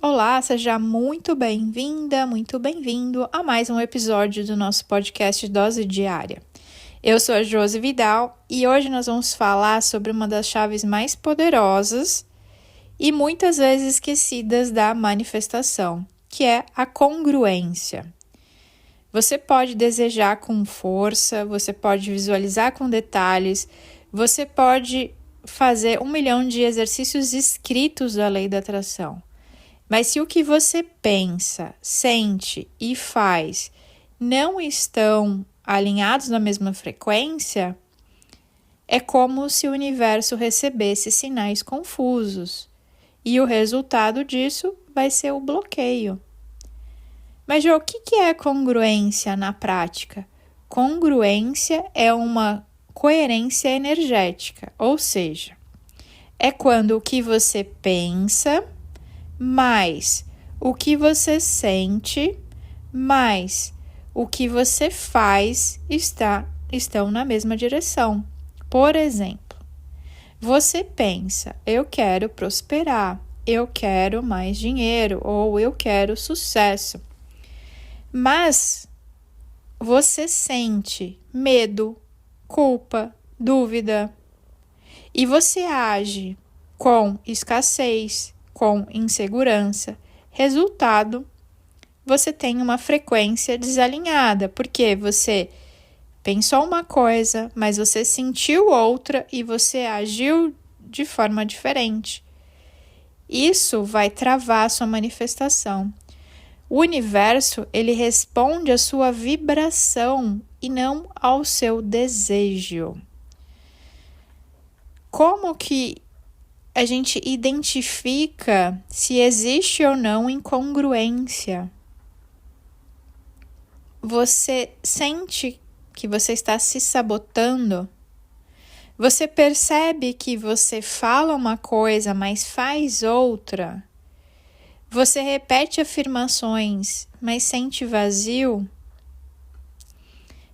Olá, seja muito bem-vinda, muito bem-vindo a mais um episódio do nosso podcast Dose Diária. Eu sou a Josi Vidal e hoje nós vamos falar sobre uma das chaves mais poderosas e muitas vezes esquecidas da manifestação, que é a congruência. Você pode desejar com força, você pode visualizar com detalhes, você pode fazer 1 milhão de exercícios escritos da lei da atração. Mas se o que você pensa, sente e faz não estão alinhados na mesma frequência, é como se o universo recebesse sinais confusos. E o resultado disso vai ser o bloqueio. Mas, o que é congruência na prática? Congruência é uma coerência energética, ou seja, é quando o que você pensa mais o que você sente, mais o que você faz estão na mesma direção. Por exemplo, você pensa, eu quero prosperar, eu quero mais dinheiro ou eu quero sucesso. Mas você sente medo, culpa, dúvida e você age com escassez, com insegurança. Resultado, você tem uma frequência desalinhada, porque você pensou uma coisa, mas você sentiu outra e você agiu de forma diferente. Isso vai travar a sua manifestação. O universo, ele responde à sua vibração e não ao seu desejo. Como que a gente identifica se existe ou não incongruência? Você sente que você está se sabotando? Você percebe que você fala uma coisa, mas faz outra? Você repete afirmações, mas sente vazio?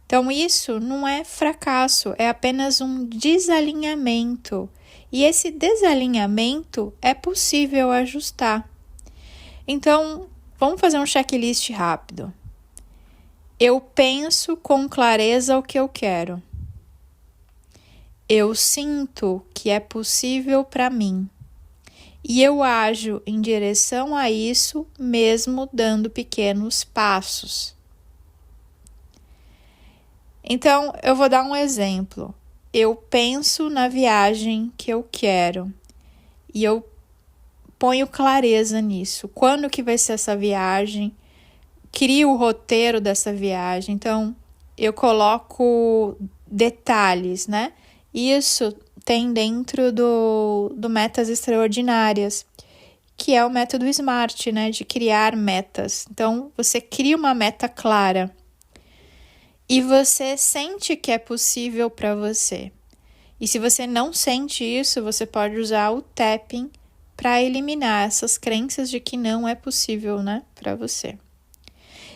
Então, isso não é fracasso, é apenas um desalinhamento. E esse desalinhamento é possível ajustar. Então, vamos fazer um checklist rápido. Eu penso com clareza o que eu quero. Eu sinto que é possível para mim. E eu ajo em direção a isso, mesmo dando pequenos passos. Então, eu vou dar um exemplo. Eu penso na viagem que eu quero e eu ponho clareza nisso. Quando que vai ser essa viagem? Crio o roteiro dessa viagem. Então, eu coloco detalhes, né? Isso tem dentro do Metas Extraordinárias, que é o método SMART, né? De criar metas. Então, você cria uma meta clara. E você sente que é possível para você. E se você não sente isso, você pode usar o tapping para eliminar essas crenças de que não é possível, né, para você.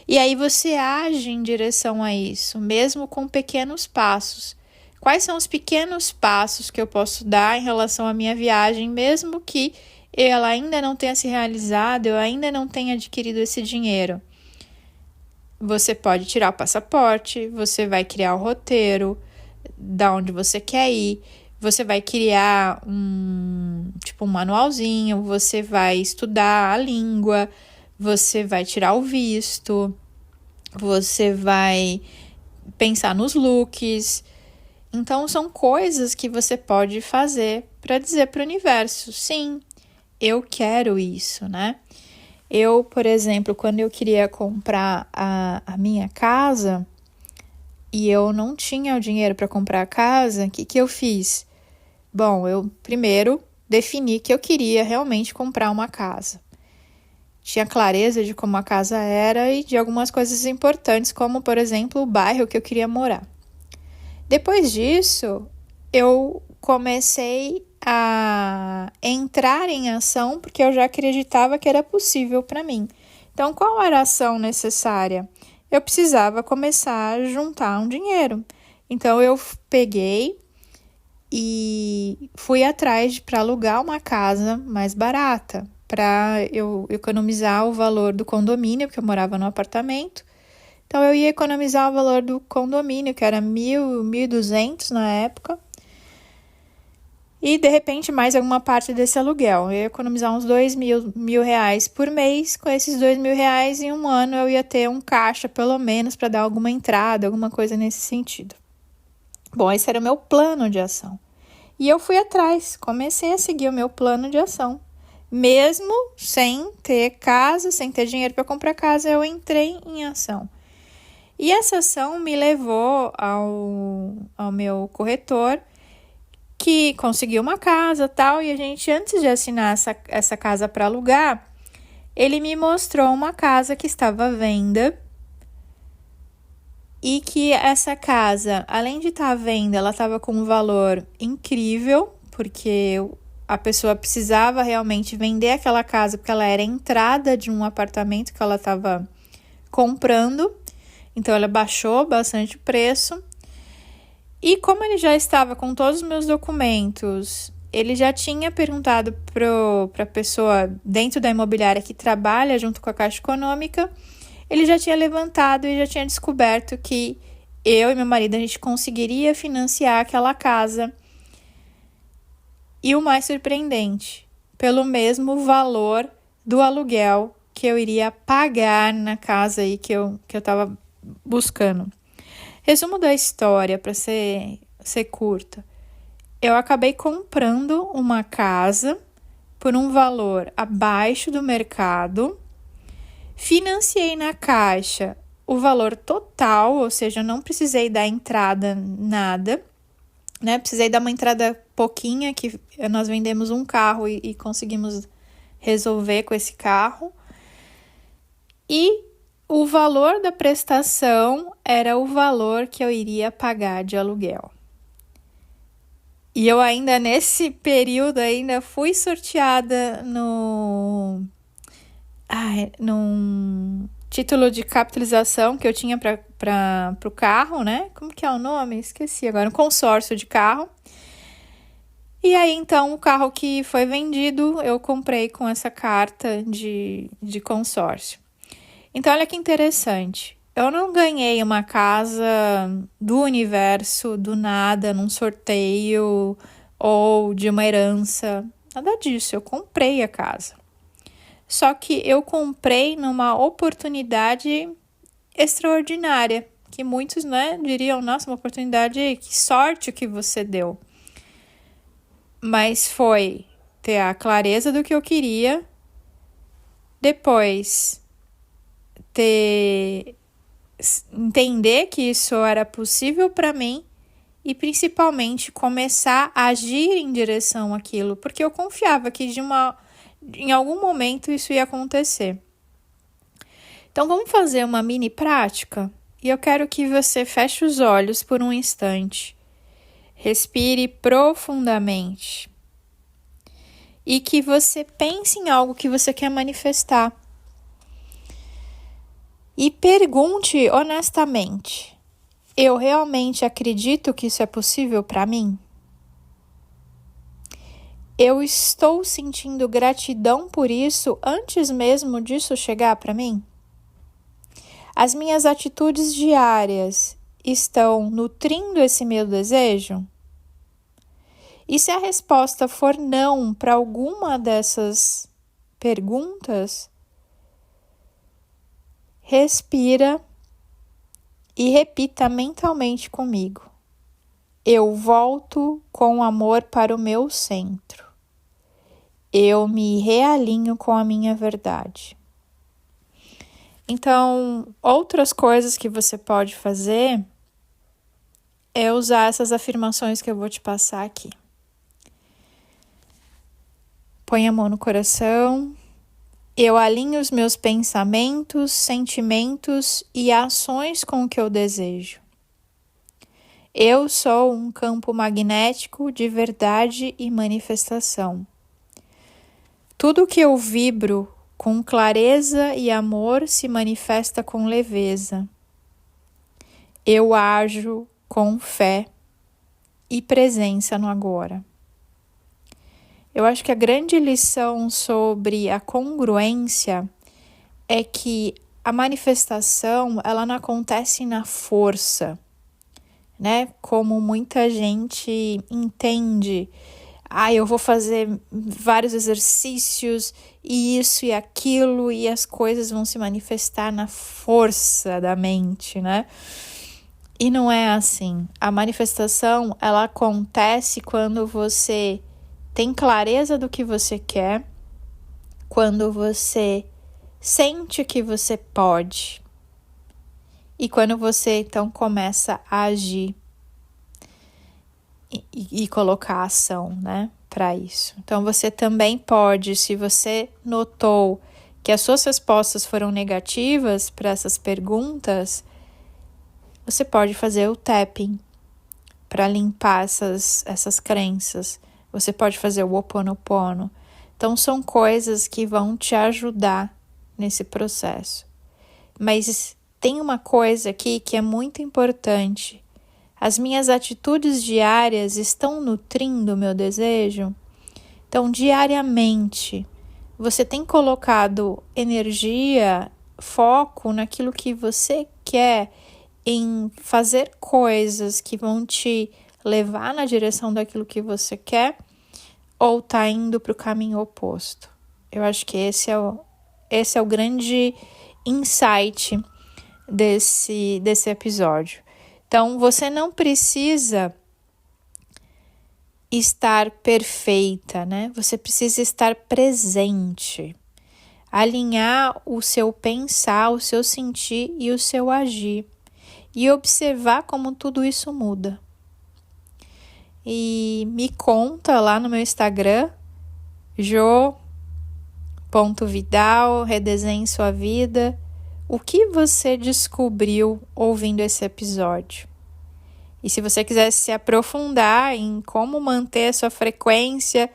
E aí você age em direção a isso, mesmo com pequenos passos. Quais são os pequenos passos que eu posso dar em relação à minha viagem, mesmo que ela ainda não tenha se realizado, eu ainda não tenha adquirido esse dinheiro? Você pode tirar o passaporte, você vai criar o roteiro da onde você quer ir, você vai criar um manualzinho, você vai estudar a língua, você vai tirar o visto, você vai pensar nos looks. Então, são coisas que você pode fazer para dizer para o universo, sim, eu quero isso, né? Eu, por exemplo, quando eu queria comprar a minha casa e eu não tinha o dinheiro para comprar a casa, o que eu fiz? Bom, eu primeiro defini que eu queria realmente comprar uma casa. Tinha clareza de como a casa era e de algumas coisas importantes, como, por exemplo, o bairro que eu queria morar. Depois disso, eu comecei a entrar em ação porque eu já acreditava que era possível para mim. Então, qual era a ação necessária? Eu precisava começar a juntar um dinheiro. Então, eu peguei e fui atrás para alugar uma casa mais barata, para eu economizar o valor do condomínio, porque eu morava no apartamento. Então, eu ia economizar o valor do condomínio, que era 1.200 na época. E, de repente, mais alguma parte desse aluguel. Eu ia economizar uns 2.000 reais por mês. Com esses 2.000 reais, em um ano, eu ia ter um caixa, pelo menos, para dar alguma entrada, alguma coisa nesse sentido. Bom, esse era o meu plano de ação. E eu fui atrás, comecei a seguir o meu plano de ação. Mesmo sem ter casa, sem ter dinheiro para comprar casa, eu entrei em ação. E essa ação me levou ao meu corretor, que conseguiu uma casa e tal, e a gente, antes de assinar essa casa para alugar, ele me mostrou uma casa que estava à venda, e que essa casa, além de estar à venda, ela estava com um valor incrível, porque a pessoa precisava realmente vender aquela casa, porque ela era a entrada de um apartamento que ela estava comprando, então ela baixou bastante o preço. E como ele já estava com todos os meus documentos, ele já tinha perguntado para a pessoa dentro da imobiliária que trabalha junto com a Caixa Econômica, ele já tinha levantado e já tinha descoberto que eu e meu marido, a gente conseguiria financiar aquela casa. E o mais surpreendente, pelo mesmo valor do aluguel que eu iria pagar na casa aí que eu estava buscando. Resumo da história, para ser curta. Eu acabei comprando uma casa por um valor abaixo do mercado, financiei na Caixa o valor total, ou seja, não precisei dar entrada nada, né? Precisei dar uma entrada pouquinha, que nós vendemos um carro e conseguimos resolver com esse carro. E o valor da prestação era o valor que eu iria pagar de aluguel. E eu ainda, nesse período, fui sorteada num título de capitalização que eu tinha para o carro, né? Como que é o nome? Esqueci agora. Um consórcio de carro. E aí, então, o carro que foi vendido, eu comprei com essa carta de consórcio. Então, olha que interessante. Eu não ganhei uma casa do universo, do nada, num sorteio ou de uma herança. Nada disso, eu comprei a casa. Só que eu comprei numa oportunidade extraordinária, que muitos, né, diriam, nossa, uma oportunidade, que sorte que você deu. Mas foi ter a clareza do que eu queria, depois entender que isso era possível para mim e principalmente começar a agir em direção àquilo, porque eu confiava que em algum momento isso ia acontecer. Então vamos fazer uma mini prática e eu quero que você feche os olhos por um instante, respire profundamente e que você pense em algo que você quer manifestar. E pergunte honestamente: eu realmente acredito que isso é possível para mim? Eu estou sentindo gratidão por isso antes mesmo disso chegar para mim? As minhas atitudes diárias estão nutrindo esse meu desejo? E se a resposta for não para alguma dessas perguntas, respira e repita mentalmente comigo: eu volto com amor para o meu centro. Eu me realinho com a minha verdade. Então, outras coisas que você pode fazer é usar essas afirmações que eu vou te passar aqui. Põe a mão no coração. Eu alinho os meus pensamentos, sentimentos e ações com o que eu desejo. Eu sou um campo magnético de verdade e manifestação. Tudo que eu vibro com clareza e amor se manifesta com leveza. Eu ajo com fé e presença no agora. Eu acho que a grande lição sobre a congruência é que a manifestação, ela não acontece na força, né? Como muita gente entende. Eu vou fazer vários exercícios e isso e aquilo e as coisas vão se manifestar na força da mente, né? E não é assim. A manifestação, ela acontece quando você tem clareza do que você quer, quando você sente que você pode e quando você então começa a agir e colocar ação, né, para isso. Então você também pode, se você notou que as suas respostas foram negativas para essas perguntas, você pode fazer o tapping para limpar essas crenças. Você pode fazer o Ho'oponopono. Então são coisas que vão te ajudar nesse processo. Mas tem uma coisa aqui que é muito importante. As minhas atitudes diárias estão nutrindo o meu desejo? Então, diariamente, você tem colocado energia, foco naquilo que você quer, em fazer coisas que vão te levar na direção daquilo que você quer, ou tá indo para o caminho oposto? Eu acho que esse é o grande insight desse episódio. Então, você não precisa estar perfeita, né? Você precisa estar presente. Alinhar o seu pensar, o seu sentir e o seu agir. E observar como tudo isso muda. E me conta lá no meu Instagram, jo.vidal, redesenhe sua vida. O que você descobriu ouvindo esse episódio? E se você quiser se aprofundar em como manter a sua frequência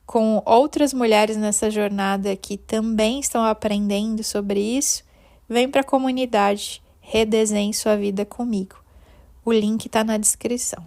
com outras mulheres nessa jornada que também estão aprendendo sobre isso, vem para a comunidade Redesenhe Sua Vida comigo. O link está na descrição.